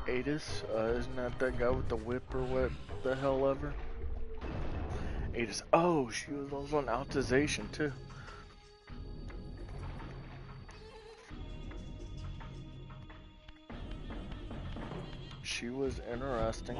Adis, isn't that guy with the whip or what the hell ever? Adis. Oh, she was also on Altization too. She was interesting.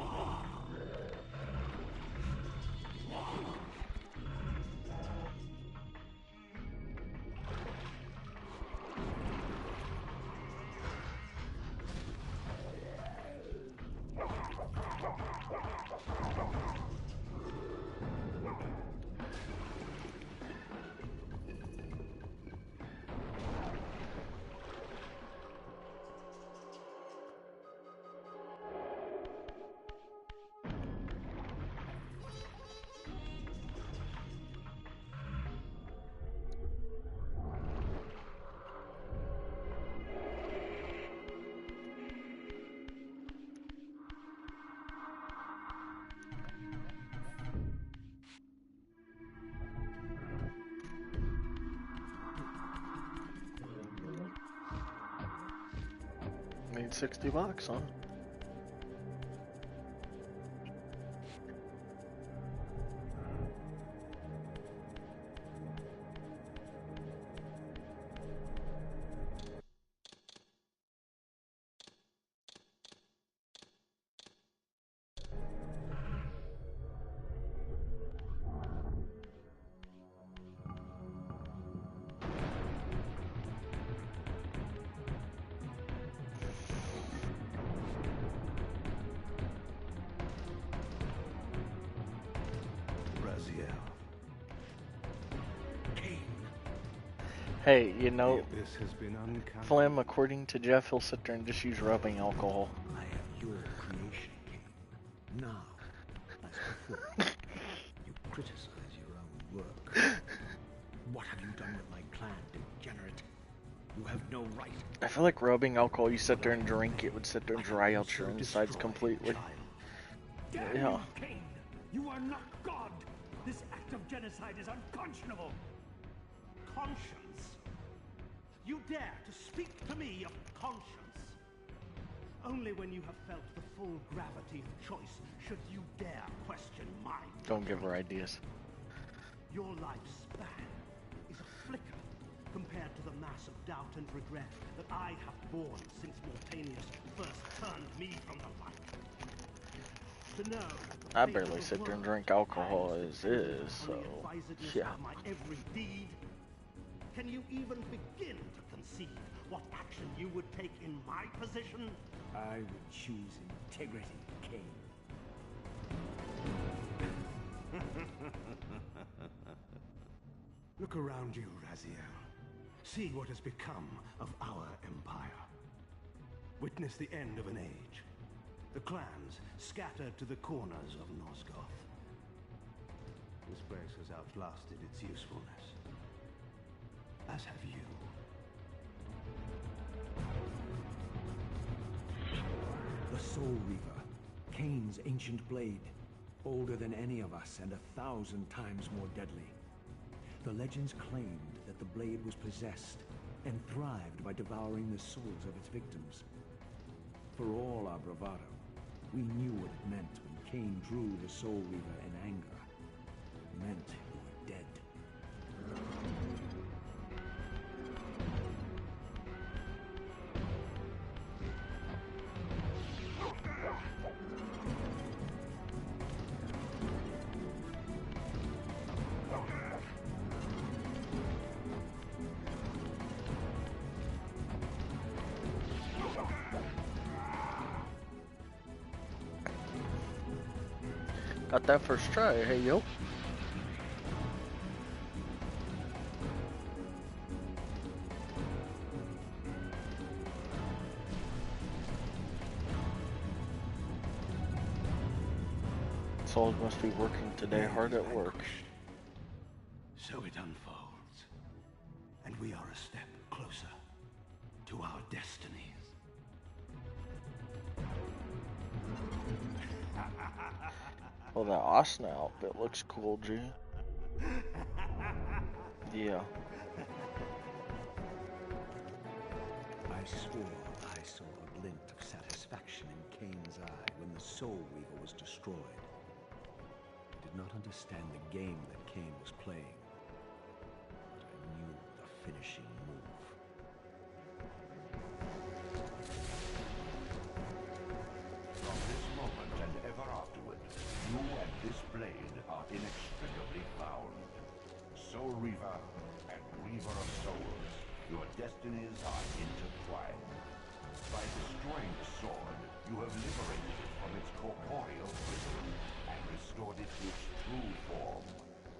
Made $60, huh? Hey, you know, Flam, according to Jeff, he'll sit there and just use rubbing alcohol. I am your creation, Cain. Now, as before, you criticize your own work. What have you done with my clan, degenerate? You have no right. I feel like rubbing alcohol, you sit there and drink, it would sit there and dry out your insides completely. Damn you, Cain! You are not God! This act of genocide is unconscionable! Conscience? You dare to speak to me of conscience? Only when you have felt the full gravity of choice should you dare question mine. Don't give her ideas. Your lifespan is a flicker compared to the mass of doubt and regret that I have borne since Mortanius first turned me from the light. To know I barely sit there and drink alcohol as is, so yeah. My every deed. Can you even begin to conceive what action you would take in my position? I would choose integrity, Cain. Look around you, Raziel. See what has become of our empire. Witness the end of an age. The clans scattered to the corners of Nosgoth. This place has outlasted its usefulness. As have you. The Soul Reaver, Cain's ancient blade, older than any of us and 1,000 times more deadly. The legends claimed that the blade was possessed and thrived by devouring the souls of its victims. For all our bravado, we knew what it meant when Cain drew the Soul Reaver in anger. It meant you were dead. Got that first try, hey yo. Souls must be working today, hard at work. So it unfolds, and we are a step closer to our destinies. Well, that Asna outfit looks cool, G. Yeah. I swore I saw a glint of satisfaction in the Soul Reaver was destroyed. I did not understand the game that Cain was playing, but I knew the finishing move. From this moment and ever afterward, you and this blade are inextricably bound. Soul Reaver and Reaver of Souls, your destinies are intertwined. By destroying the sword, you have liberated it from its corporeal prison and restored it to its true form,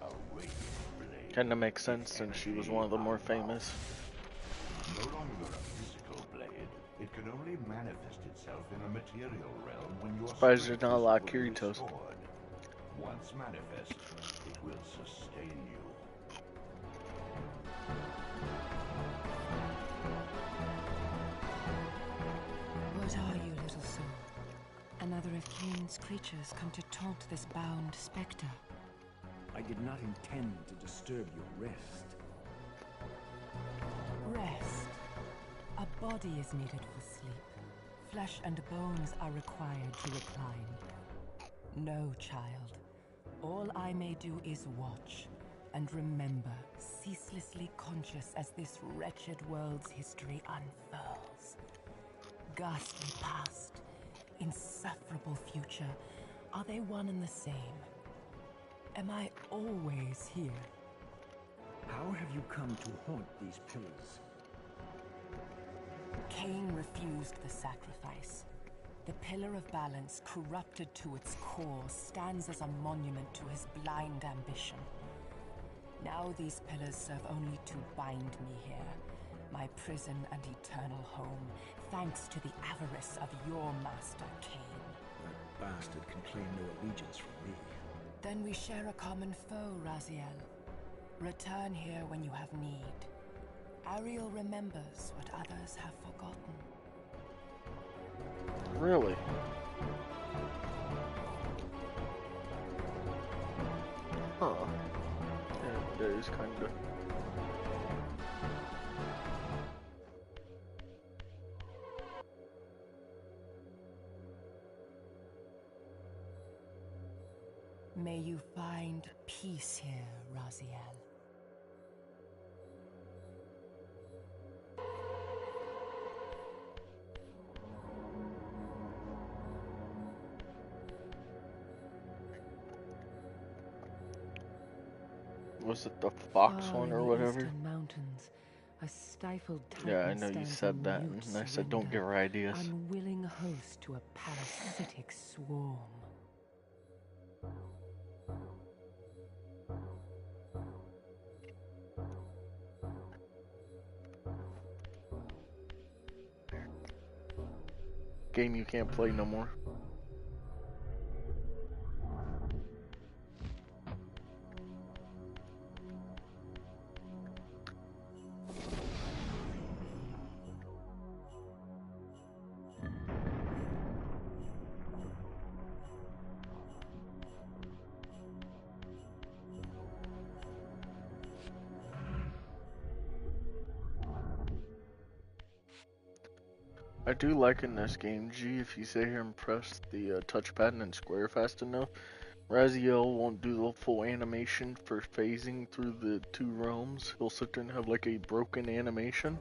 a radiant blade. Kinda makes sense since she was one of the more famous. No longer a physical blade, it can only manifest itself in a material realm when your Surprised strength there's not a is lot of fully Kiritos. restored. Once manifest, it will sustain you. What are you, little soul? Another of Cain's creatures come to taunt this bound spectre. I did not intend to disturb your rest. Rest. A body is needed for sleep. Flesh and bones are required to recline. No, child. All I may do is watch and remember, ceaselessly conscious as this wretched world's history unfurls. Ghastly past, insufferable future, are they one and the same? Am I always here? How have you come to haunt these pillars? Cain refused the sacrifice. The pillar of balance, corrupted to its core, stands as a monument to his blind ambition. Now these pillars serve only to bind me here, my prison and eternal home, thanks to the avarice of your master, Cain. That bastard can claim no allegiance from me. Then we share a common foe, Raziel. Return here when you have need. Ariel remembers what others have forgotten. Really? Huh. Yeah, that is kinda. May you find peace here, Raziel. Was it the Fox Far one in or the whatever? eastern mountains, a stifled titan Yeah, I know you stands said in that, mute and I said don't give surrender, her ideas. unwilling host to a parasitic swarm. Game you can't play no more. I do like in this game, G, if you sit here and press the touchpad and square fast enough, Raziel won't do the full animation for phasing through the two realms. He'll sit there and have like a broken animation.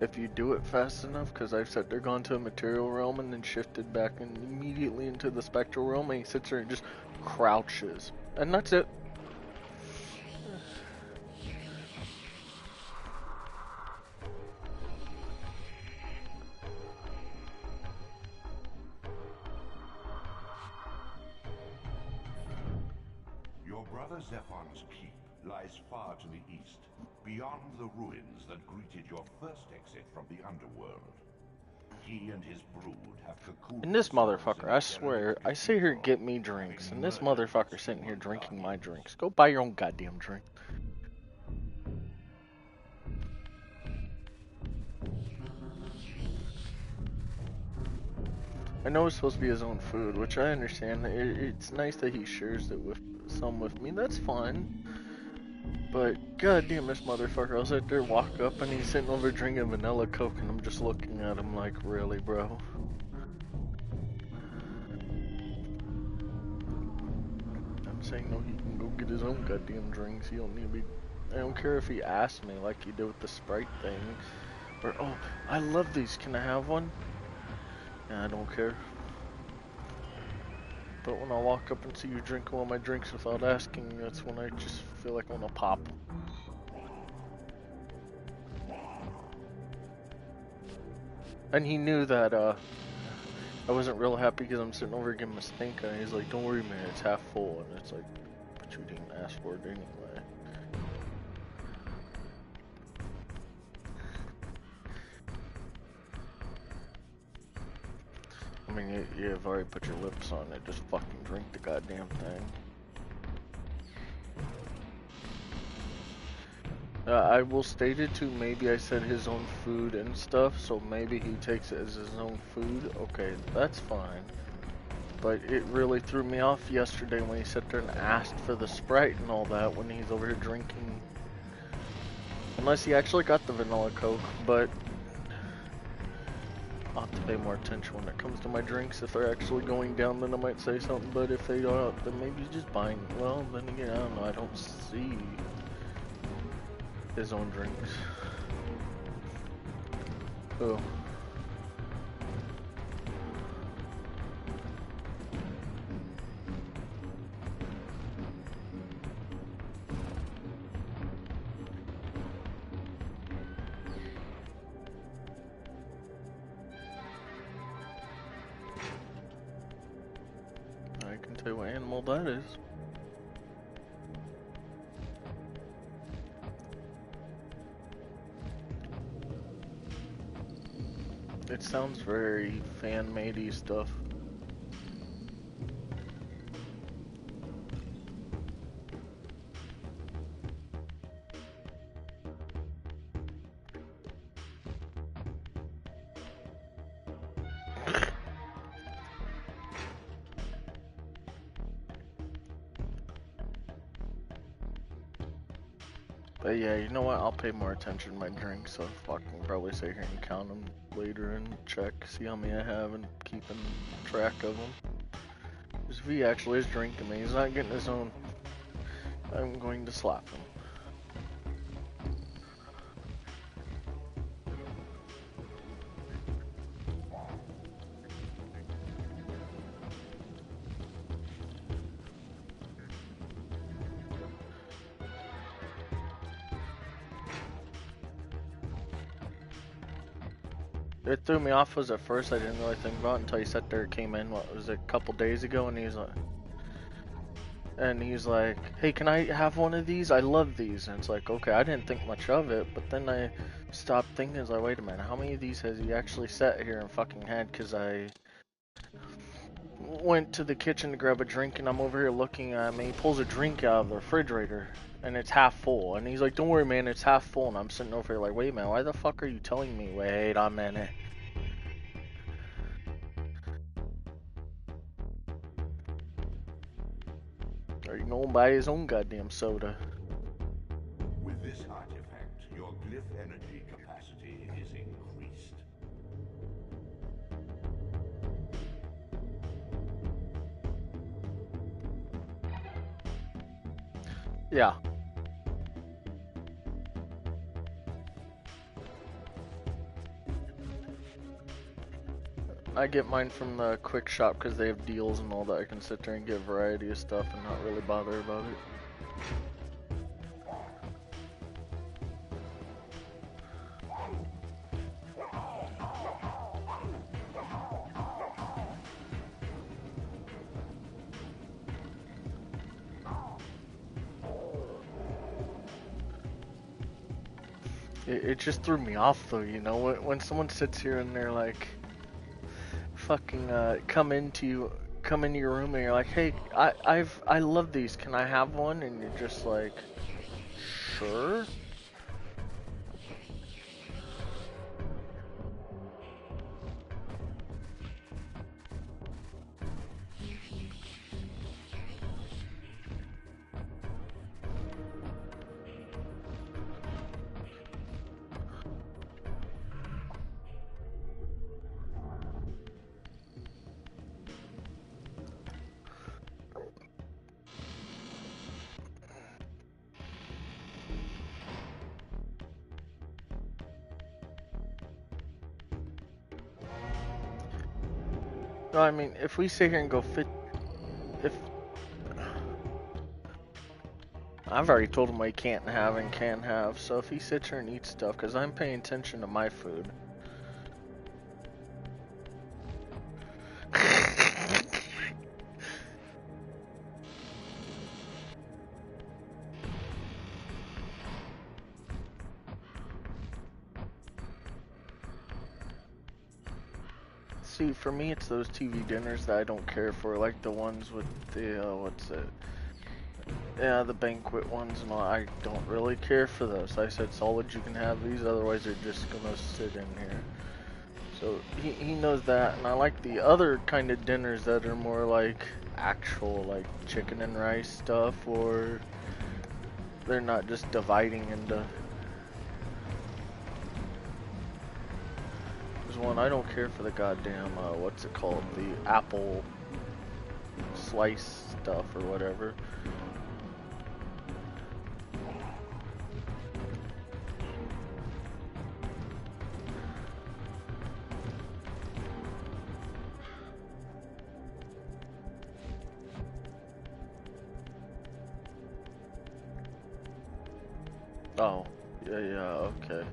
If you do it fast enough, because I've sat there gone to a material realm and then shifted back and immediately into the spectral realm, and he sits there and just crouches. And that's it. Your brother Zephon's keep lies far to the east, beyond the ruins that greeted your first exit from the underworld. He and his brood have cocooned And this themselves motherfucker, in I the swear, derelict I sit here cathedral, get me drinks, having and this murdered motherfucker the sitting here Seaworld drinking my guardians. drinks. Go buy your own goddamn drink. I know it's supposed to be his own food, which I understand. It's nice that he shares it with some with me. That's fine. But goddamn, this motherfucker! I'll sit there, walk up, and he's sitting over drinking vanilla Coke, and I'm just looking at him like, really, bro? saying no, he can go get his own goddamn drinks. He don't need to be. I don't care if he asks me like he did with the Sprite thing. Or, oh, I love these. Can I have one? Yeah, I don't care. But when I walk up and see you drinking one of my drinks without asking, that's when I just feel like I want to pop. And he knew that I wasn't real happy because I'm sitting over getting my stink eye. He's like, don't worry, man, it's half full. And it's like, but you didn't ask for it anyway. I mean, you've already put your lips on it. Just fucking drink the goddamn thing. I will state it too. Maybe I said his own food and stuff, so maybe he takes it as his own food. Okay, that's fine. But it really threw me off yesterday when he sat there and asked for the Sprite and all that when he's over here drinking. Unless he actually got the vanilla Coke, but I'll have to pay more attention when it comes to my drinks. If they're actually going down, then I might say something, but if they don't, then maybe just buying. Well, then again, I don't know. I don't see his own drinks. Oh. I can tell you what animal that is. It sounds very fan-made-y stuff. But yeah, you know what? I'll pay more attention to my drinks, so fucking probably sit here and count them later and check, see how many I have and keeping track of them. Because if he actually is drinking me, he's not getting his own, I'm going to slap him. It threw me off was at first I didn't really think about it until he sat there, came in, what was it, a couple days ago, and he's like, hey, can I have one of these? I love these. And it's like, okay, I didn't think much of it, but then I stopped thinking, it's like, wait a minute, how many of these has he actually sat here and fucking had? Because I went to the kitchen to grab a drink, and I'm over here looking at me, he pulls a drink out of the refrigerator, and it's half full. And he's like, don't worry, man, it's half full. And I'm sitting over here like, wait a minute, why the fuck are you telling me? Wait a minute. Or you know, buy his own goddamn soda. With this artifact, your glyph energy capacity is increased. Yeah. I get mine from the quick shop because they have deals and all that. I can sit there and get a variety of stuff and not really bother about it. It just threw me off though, you know, when someone sits here and they're like, fucking come into your room and you're like, hey, I love these, can I have one? And you're just like, sure. No, I mean, if we sit here and go fit, if I've already told him what he can't have and can have, so if he sits here and eats stuff, because I'm paying attention to my food. See, for me, it's those TV dinners that I don't care for, like the ones with the, what's it? Yeah, the banquet ones and all. I don't really care for those. I said, solid, you can have these, otherwise they're just gonna sit in here. So, he knows that, and I like the other kind of dinners that are more like actual, like chicken and rice stuff, or they're not just dividing into. There's one, I don't care for the goddamn, what's it called? The apple slice stuff or whatever. Oh, yeah, okay.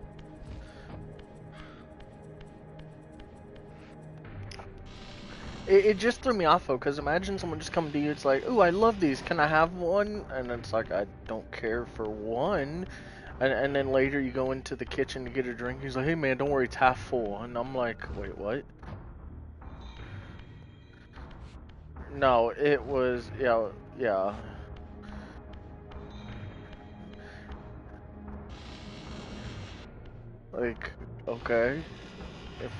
It just threw me off though, because imagine someone just coming to you, it's like, ooh, I love these, can I have one? And it's like, I don't care for one. And then later you go into the kitchen to get a drink, he's like, hey man, don't worry, it's half full. And I'm like, wait, what? No, it was, yeah. Like, okay. If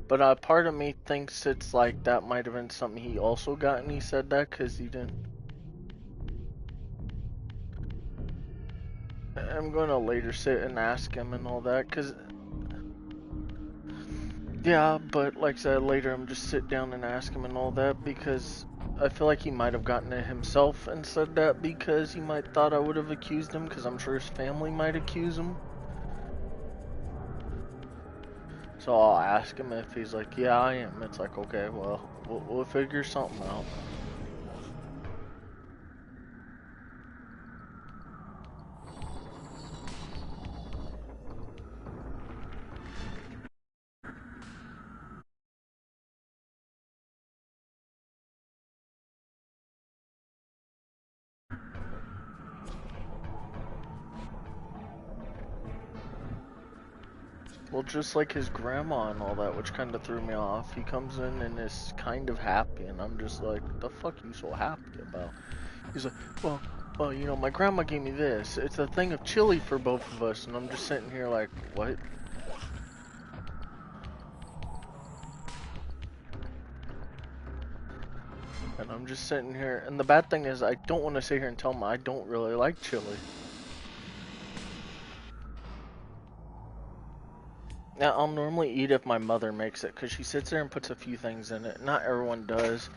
But part of me thinks it's like that might have been something he also got, and he said that because he didn't. I'm going to later sit and ask him and all that, because. Yeah, but like I said, later I'm just sit down and ask him and all that, because I feel like he might have gotten it himself and said that because he might thought I would have accused him, because I'm sure his family might accuse him. So I'll ask him if he's like, yeah, I am. It's like, okay, well, we'll figure something out. Well, just like his grandma and all that, which kind of threw me off. He comes in and is kind of happy, and I'm just like, the fuck you so happy about? He's like, well, you know, my grandma gave me this. It's a thing of chili for both of us, and I'm just sitting here like, what? And I'm just sitting here, and the bad thing is, I don't want to sit here and tell him I don't really like chili. Now, I'll normally eat if my mother makes it, because she sits there and puts a few things in it. Not everyone does.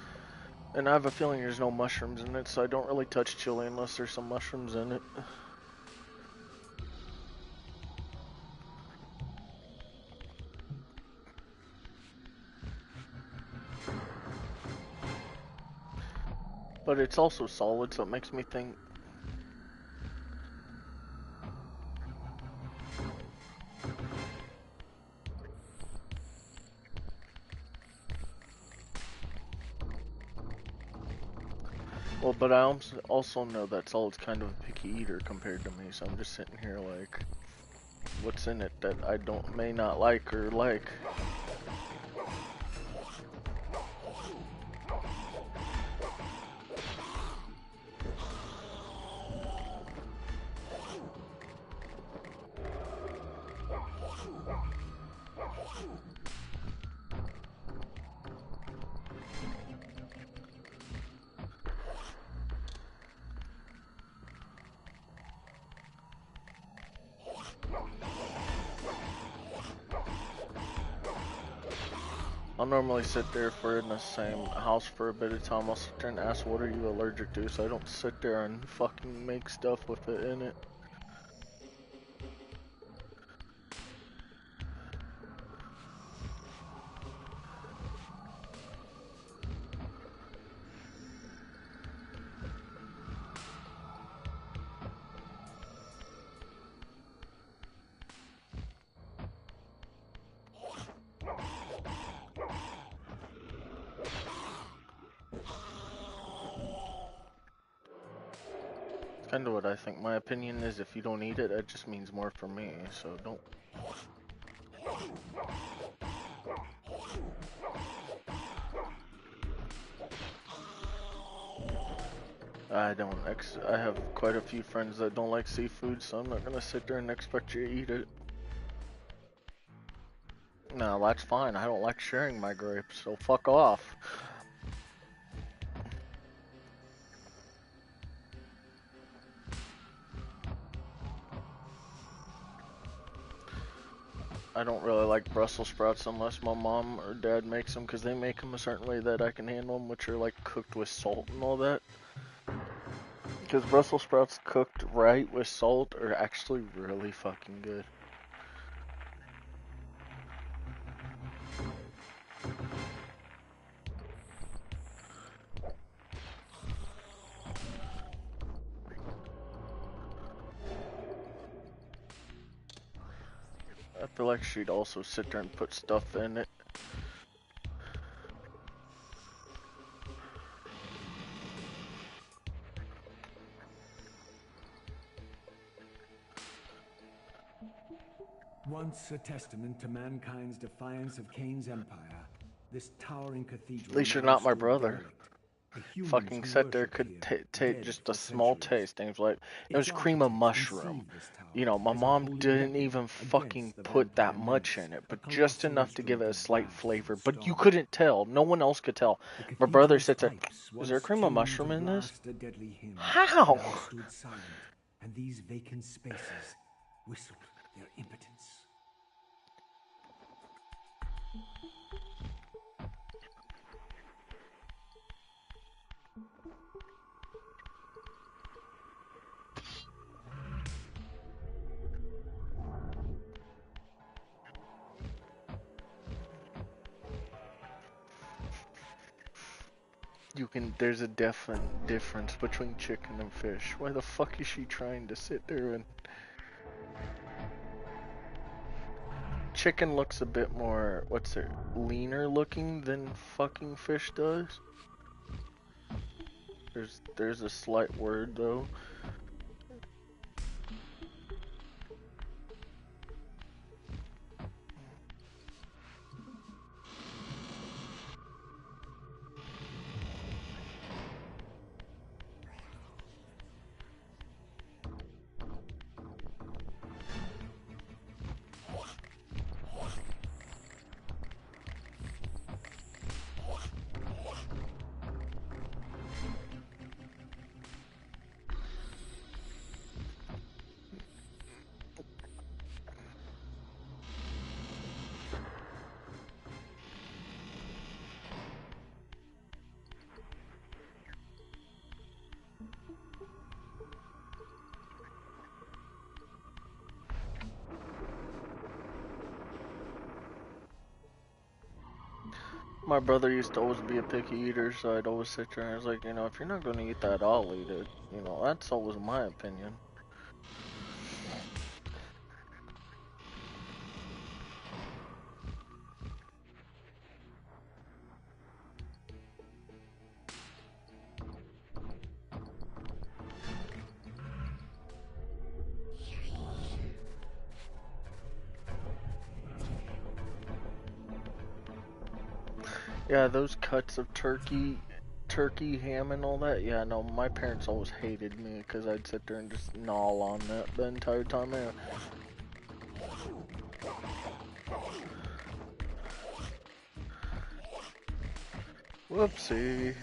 And I have a feeling there's no mushrooms in it, so I don't really touch chili unless there's some mushrooms in it. But it's also solid, so it makes me think. Well, but I also know that Solid's kind of a picky eater compared to me, so I'm just sitting here like, what's in it that I may not like or like? I'll normally sit there if we're in the same house for a bit of time. I'll sit there and ask, what are you allergic to? So I don't sit there and fucking make stuff with it in it. Kind of what I think. My opinion is if you don't eat it, that just means more for me. So don't. I have quite a few friends that don't like seafood, so I'm not gonna sit there and expect you to eat it. No, that's fine. I don't like sharing my grapes, so fuck off. I don't really like Brussels sprouts unless my mom or dad makes them, because they make them a certain way that I can handle them, which are like cooked with salt and all that. Because Brussels sprouts cooked right with salt are actually really fucking good. I feel like she'd also sit there and put stuff in it. Once a testament to mankind's defiance of Cain's empire, this towering cathedral At least you're now not my stood brother. derelict. The humans Fucking who sat there, worshipped could here, take dead just a for small centuries. taste, and it was like, it was Its cream of architects mushroom. conceived this tower You know, my as a mom holy didn't weapon even fucking against the put that vampire much menace, in it, a but just colossal enough to give instrument it a of slight brass flavor. and But you stone. couldn't tell. No one else could tell. The My brother cathedral's sits there, pipes, is there once cream of tuned to mushroom in this? blast a deadly hymn, How? now stood silent, and these vacant spaces whistled their impotence. There's a definite difference between chicken and fish. Why the fuck is she trying to sit there and... Chicken looks a bit more, what's it, leaner looking than fucking fish does. There's a slight word though. My brother used to always be a picky eater, so I'd always sit there and I was like, you know, if you're not gonna eat that, I'll eat it. You know, that's always my opinion. Yeah, those cuts of turkey, ham and all that, yeah, no, my parents always hated me because I'd sit there and just gnaw on that the entire time. Yeah. Whoopsie.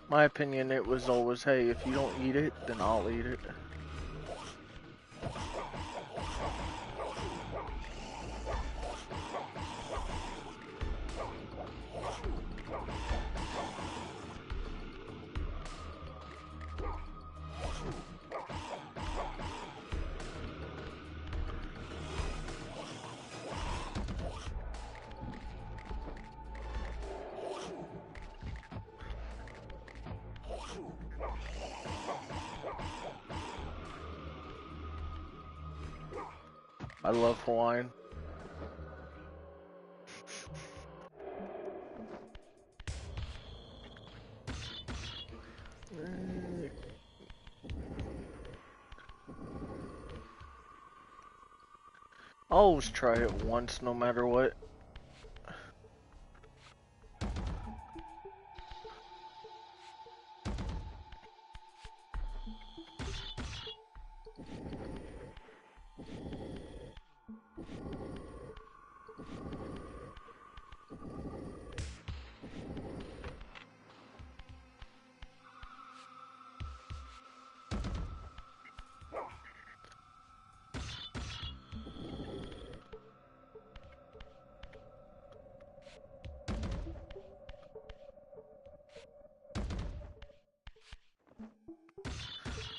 My opinion, it was always, hey, if you don't eat it, then I'll eat it. I love Hawaiian. I'll always try it once, no matter what.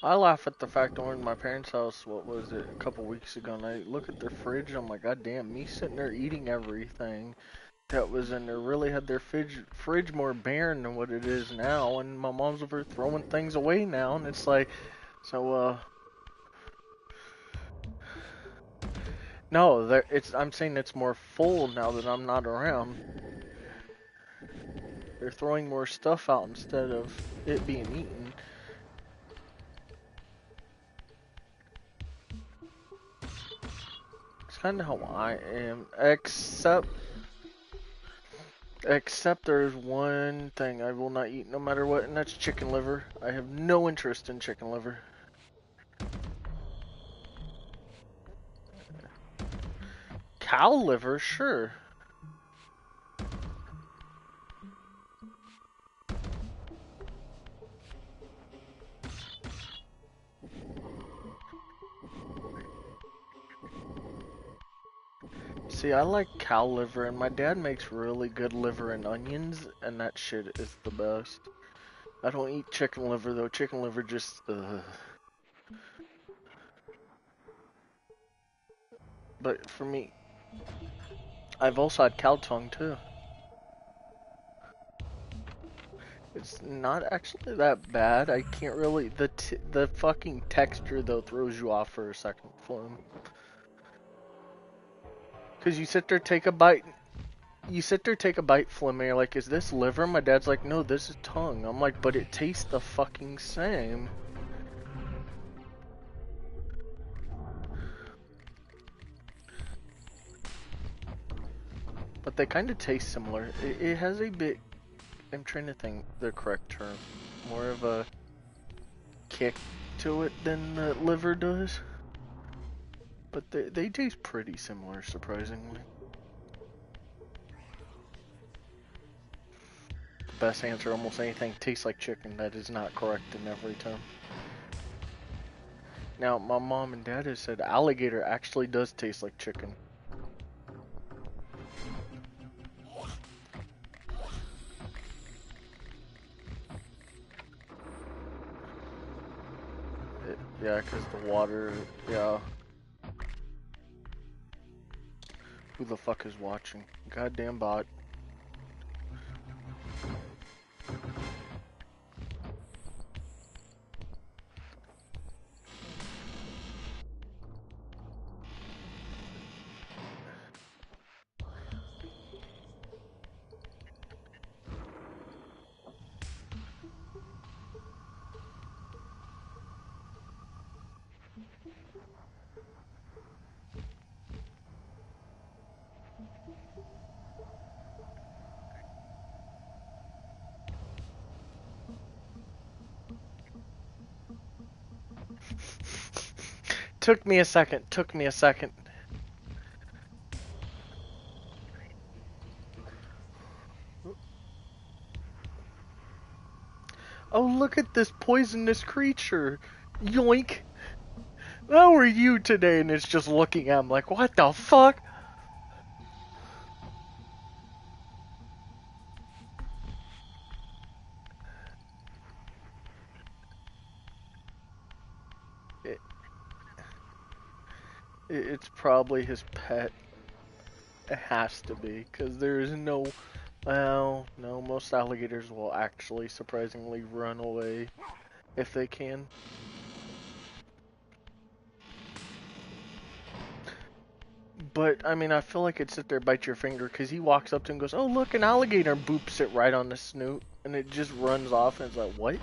I laugh at the fact that we're in my parents' house, what was it, a couple weeks ago, and I look at their fridge, and I'm like, God damn, me sitting there eating everything that was in there really had their fridge more barren than what it is now, and my mom's over throwing things away now, and it's like, so, no, I'm saying it's more full now that I'm not around. They're throwing more stuff out instead of it being eaten. It's kind of how I am, except there's one thing I will not eat no matter what, and that's chicken liver. I have no interest in chicken liver. Cow liver, sure. See, I like cow liver, and my dad makes really good liver and onions, and that shit is the best. I don't eat chicken liver, though. Chicken liver just, But for me, I've also had cow tongue, too. It's not actually that bad. I can't really, the fucking texture, though, throws you off for a second, Flume. Because you sit there, take a bite, Flume, and you're like, is this liver? My dad's like, no, this is tongue. I'm like, but it tastes the fucking same. But they kind of taste similar. It has a bit, I'm trying to think the correct term, more of a kick to it than the liver does. But they taste pretty similar, surprisingly. Best answer, almost anything tastes like chicken. That is not correct in every term. Now, my mom and dad have said alligator actually does taste like chicken. Yeah, because the water, yeah. Who the fuck is watching? Goddamn bot. Took me a second. Oh, look at this poisonous creature. Yoink. How are you today? And it's just looking at him like, what the fuck? It's probably his pet. It has to be, because there is no... Well, no, most alligators will actually surprisingly run away if they can. But, I mean, I feel like it'd sit there, bite your finger, because he walks up to him and goes, oh, look, an alligator, and boops it right on the snoot, and it just runs off, and it's like, what?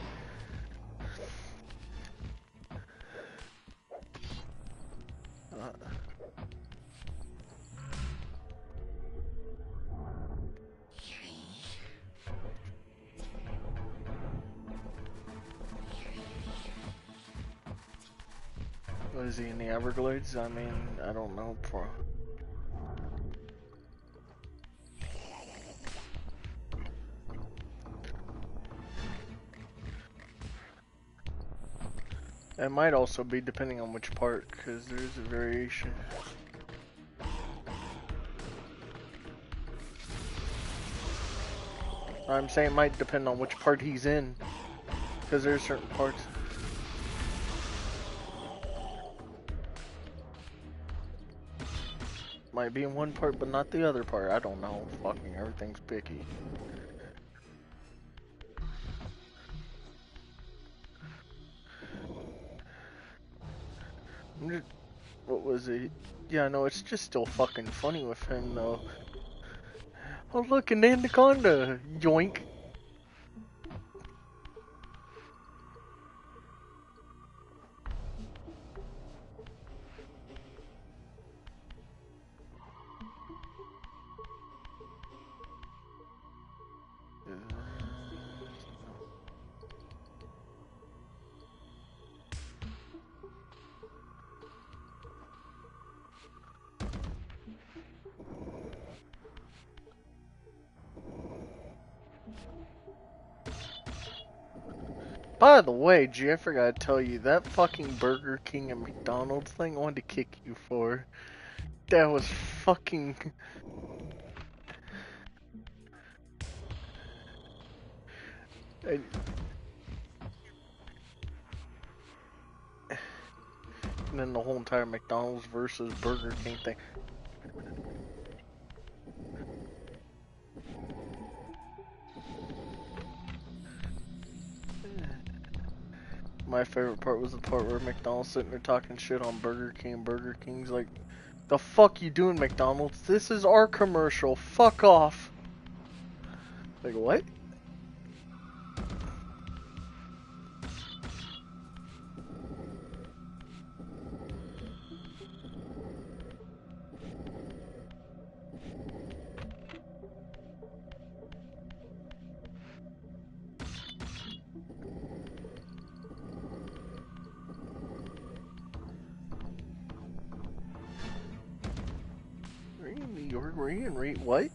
Was he in the Everglades? I mean, I don't know. It might also be depending on which part, because there's a variation. I'm saying it might depend on which part he's in, because there's certain parts. Might be in one part, but not the other part. I don't know. Fucking everything's picky. What was it? Yeah, no, it's just still fucking funny with him, though. Oh, look, an anaconda! Yoink! By the way, G, I forgot to tell you, that fucking Burger King and McDonald's thing I wanted to kick you for. That was fucking... And then the whole entire McDonald's versus Burger King thing. My favorite part was the part where McDonald's sitting there talking shit on Burger King. Burger King's like, the fuck you doing, McDonald's? This is our commercial. Fuck off. Like, what? Are you in New York? Were you in what?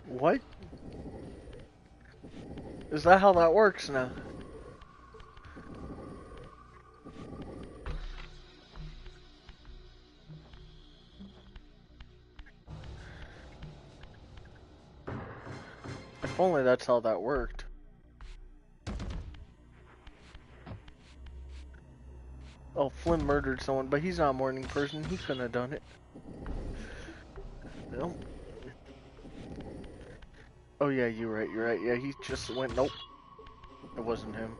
What? Is that how that works now? If only that's how that worked. Oh, Flynn murdered someone, but he's not a morning person. He couldn't have done it. Nope. Oh yeah, you're right, you're right. Yeah, he just went, nope. It wasn't him.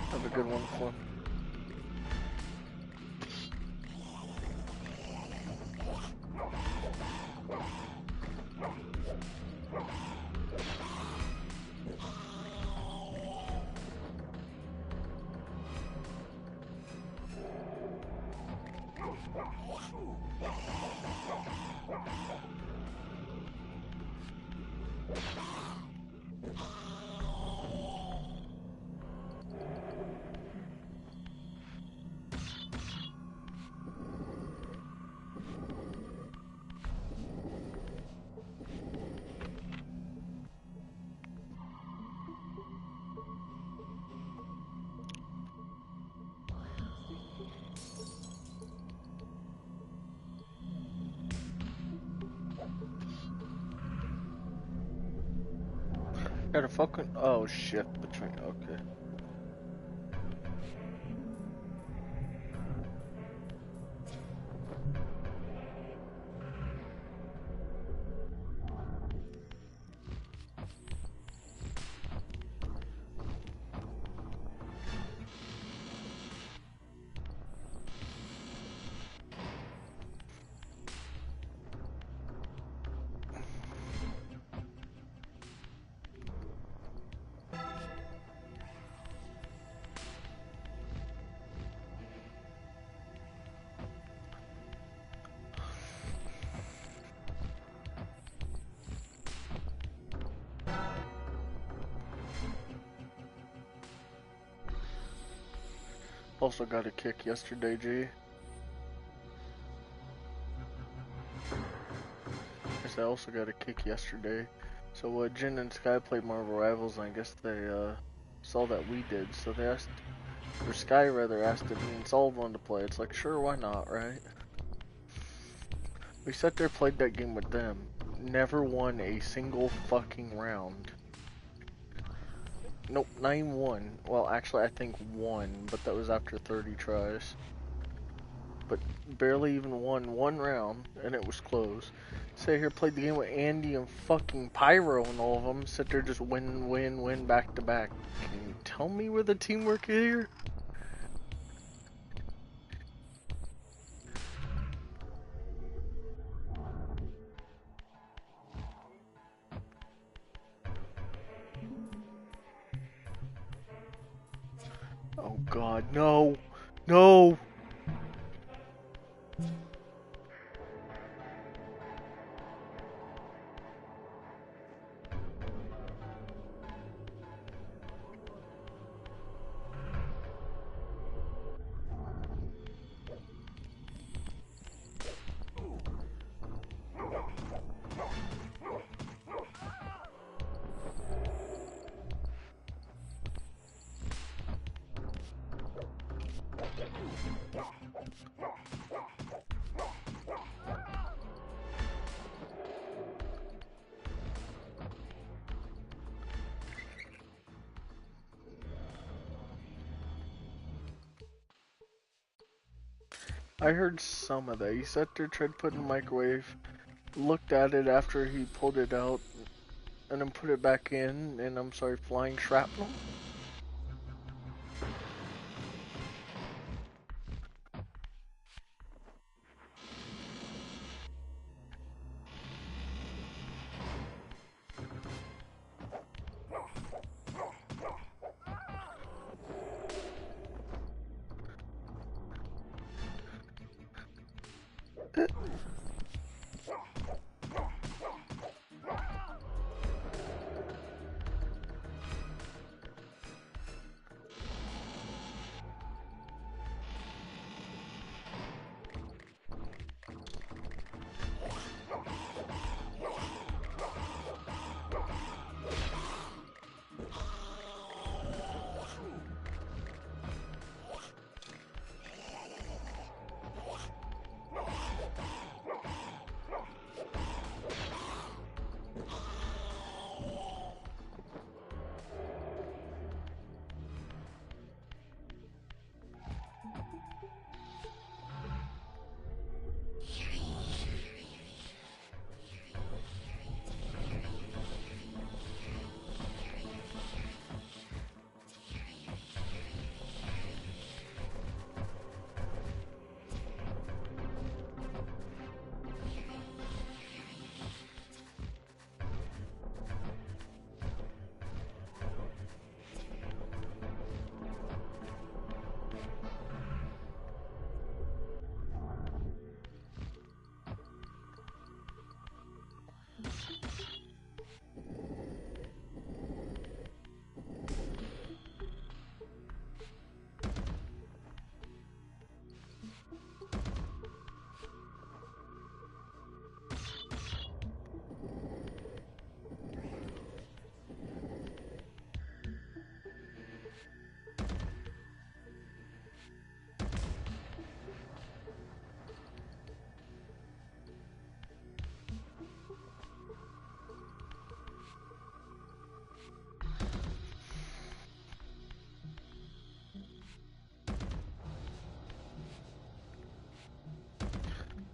Have a good one, Flynn. Got a fucking, oh shit, the train, okay. Also got a kick yesterday, G. I also got a kick yesterday. So Jin and Sky played Marvel Rivals, and I guess they saw that we did, so they asked, or Sky rather asked if me and Saul wanted to play. It's like, sure, why not, right? We sat there, played that game with them, never won a single fucking round. Nope, 9-1. Well, actually, I think 1, but that was after 30 tries. But barely even won 1 round, and it was close. Sit here, played the game with Andy and fucking Pyro and all of them. Sit there, just win, win, win back to back. Can you tell me where the teamwork is here? Oh god, no! No! I heard some of that. He sat there, tried to put it in the microwave, looked at it after he pulled it out, and then put it back in, and I'm sorry, flying shrapnel?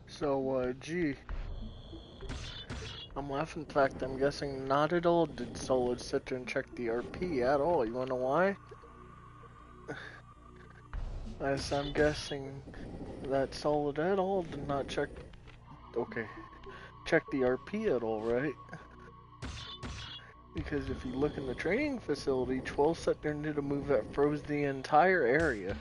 So, gee, I'm laughing at the fact I'm guessing not at all did Solid sit there and check the RP at all. You wanna know why? As I'm guessing that Solid at all did not check, okay, check the RP at all, right? Because if you look in the training facility, 12 sat there and did a move that froze the entire area.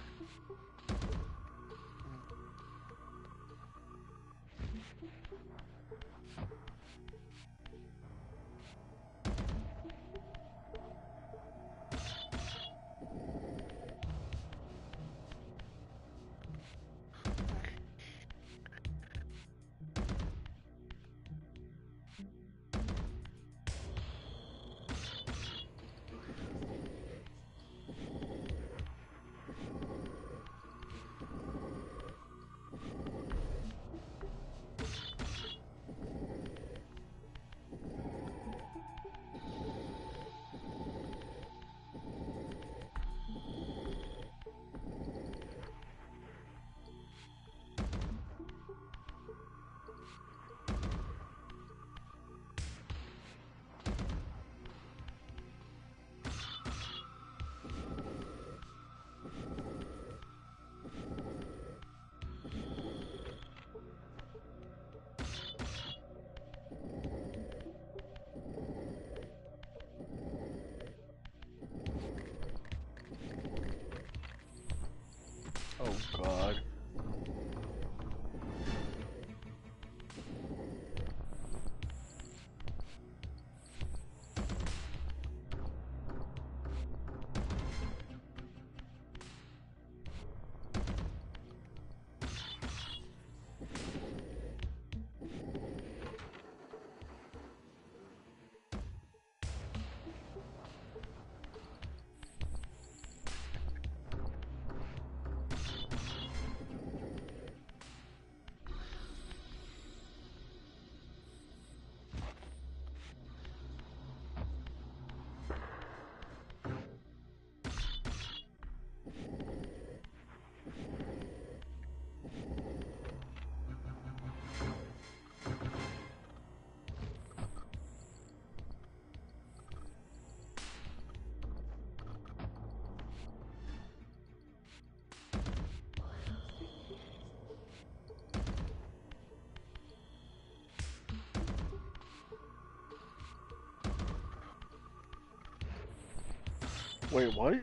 Wait, what?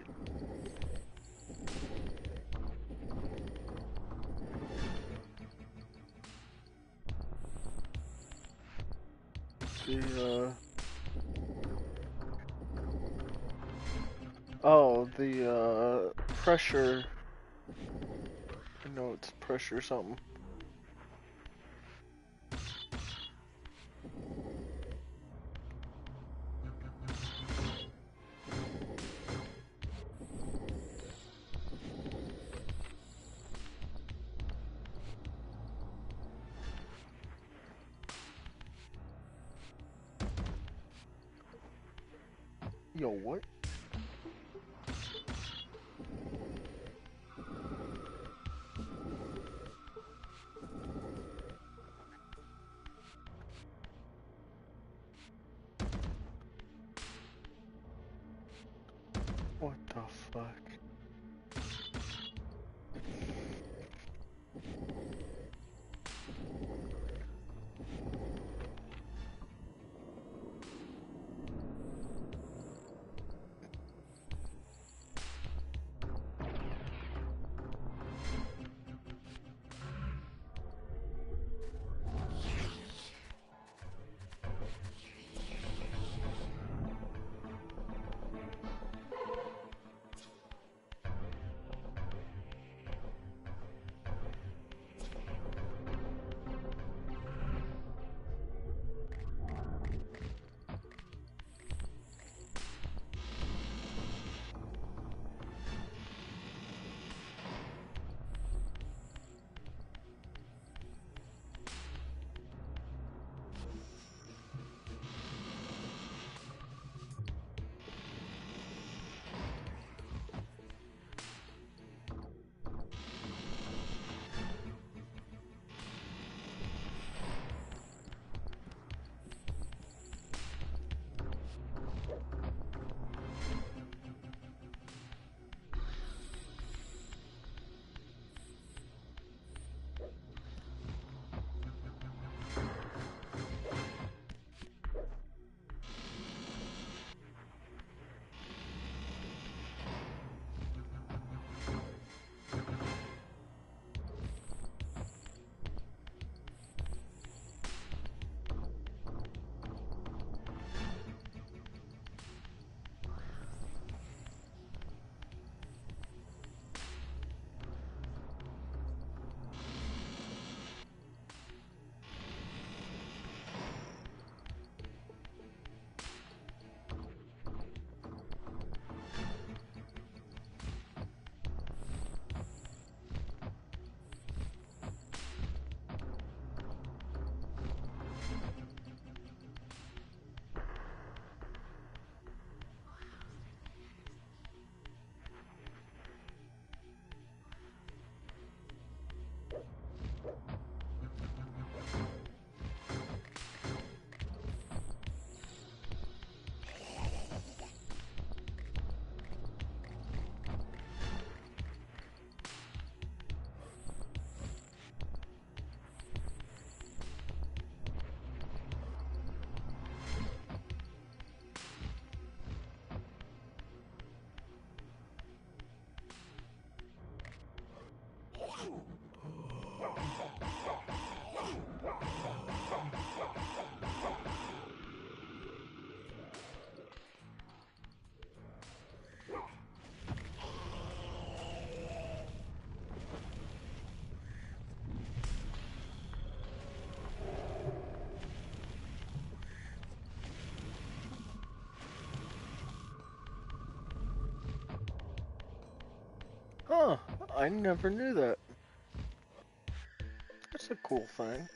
The, oh, the, pressure. I know it's pressure something. Yo, what? What the fuck? Huh, I never knew that. That's a cool thing.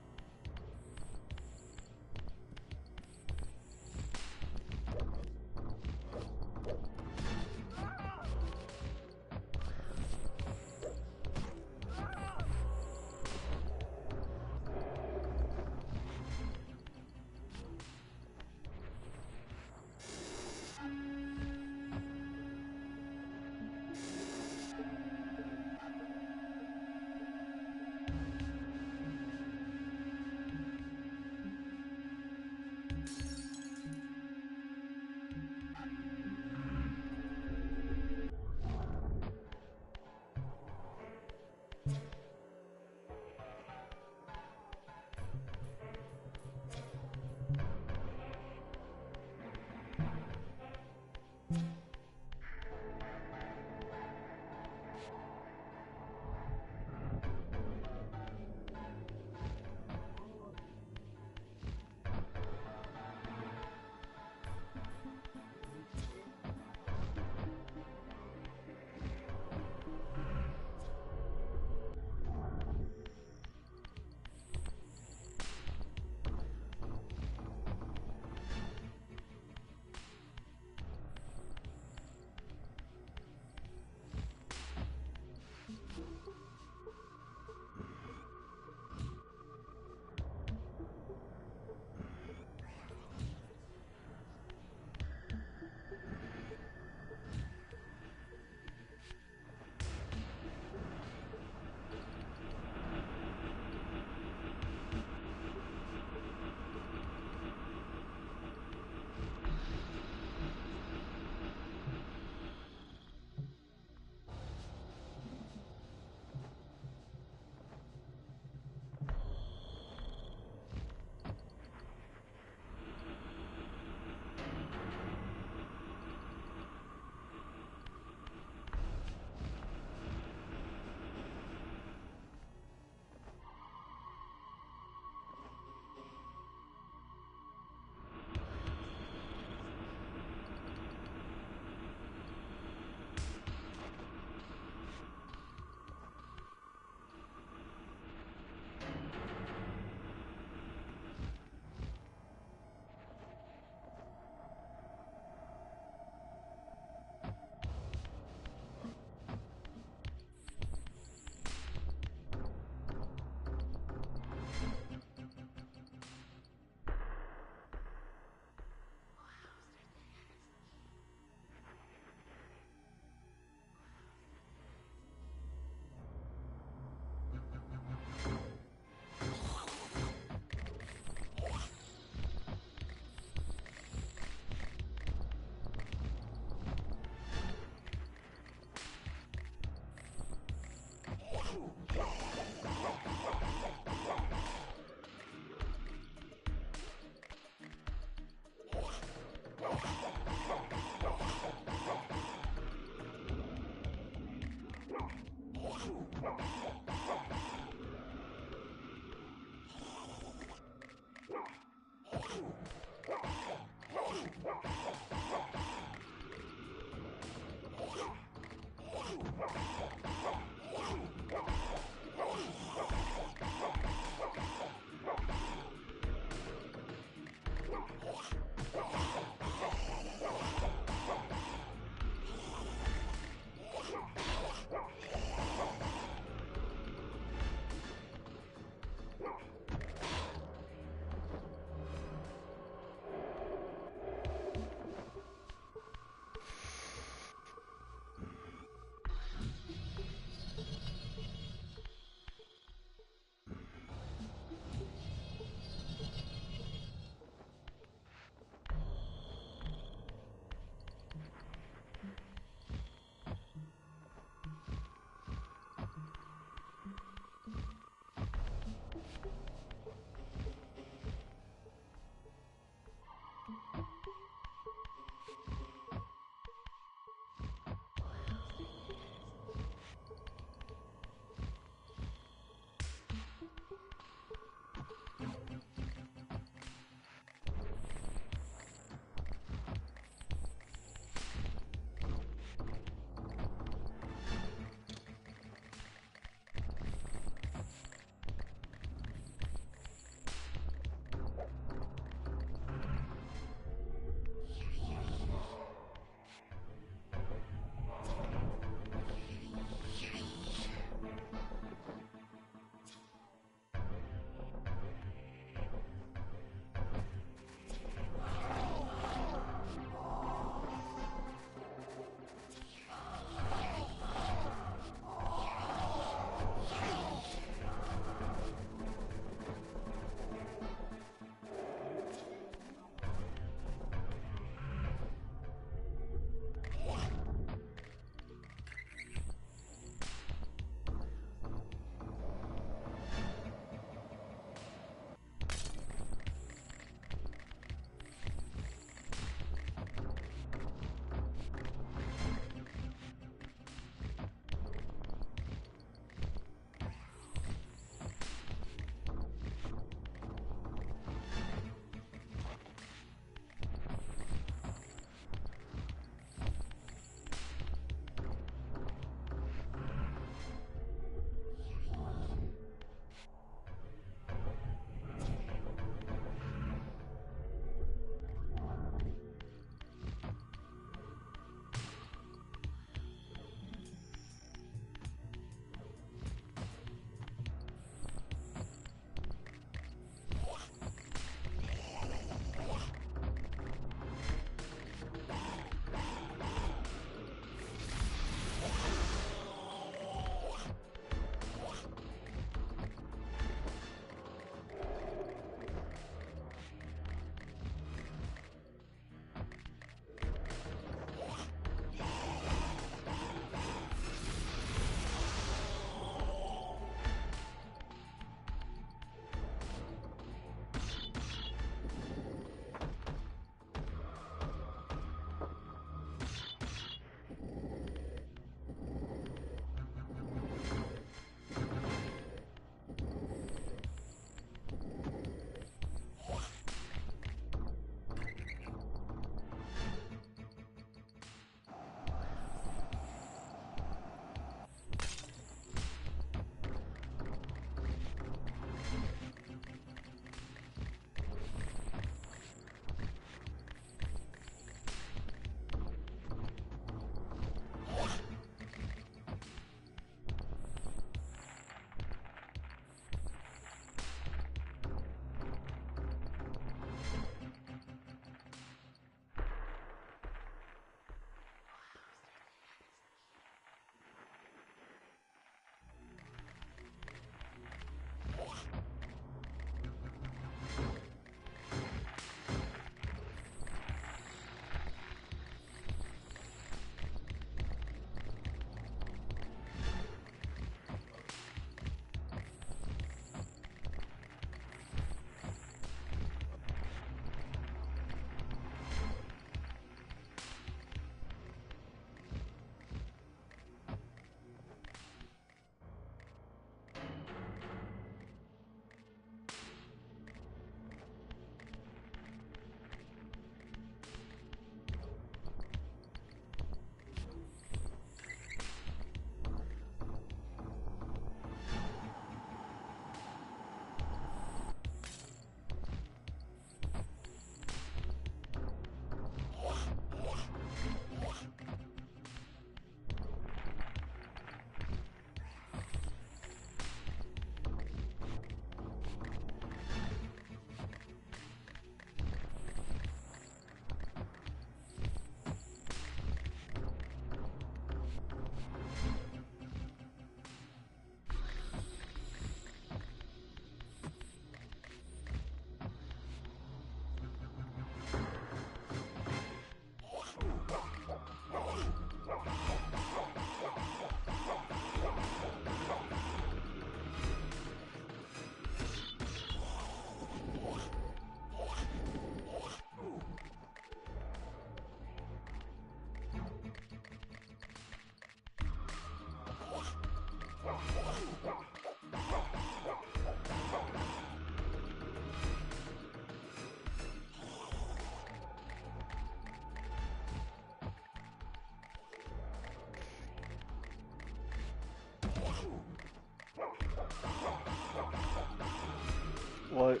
What?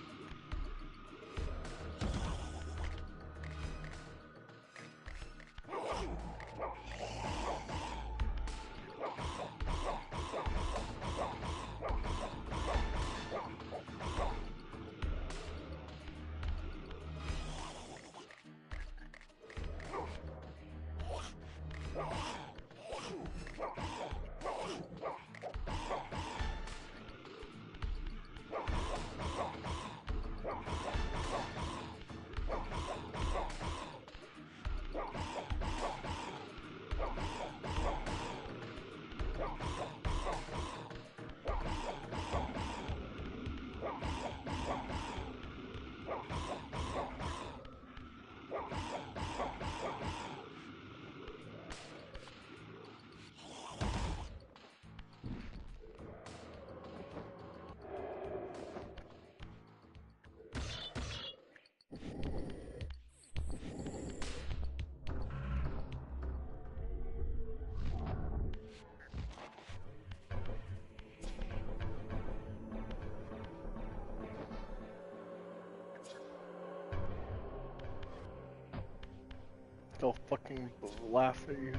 They'll fucking laugh at you.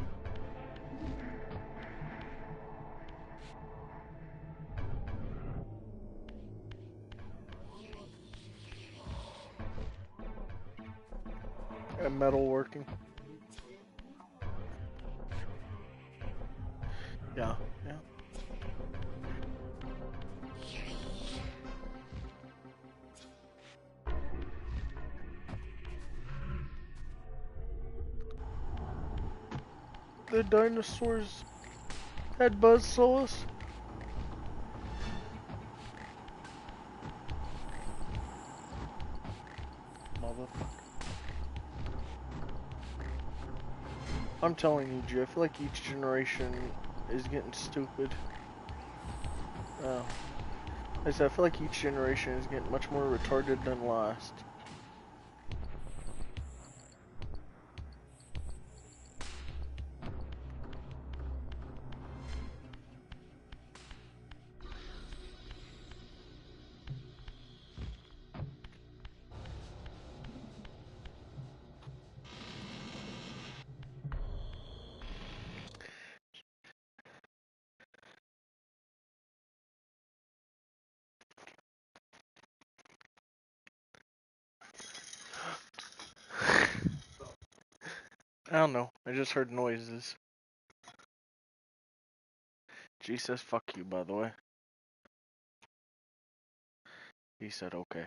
And metalworking. Yeah, yeah. The dinosaurs had buzzsaws. Motherfucker. I'm telling you, G, I feel like each generation is getting stupid. I said, I feel like each generation is getting much more retarded than last. I don't know, I just heard noises. G says fuck you, by the way. He said okay.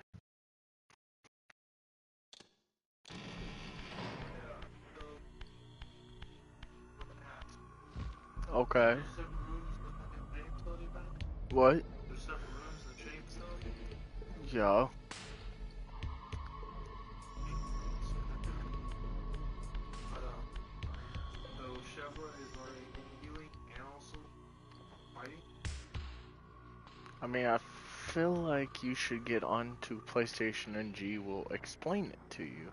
Okay. What? Yeah. I mean, I feel like you should get onto PlayStation and G will explain it to you.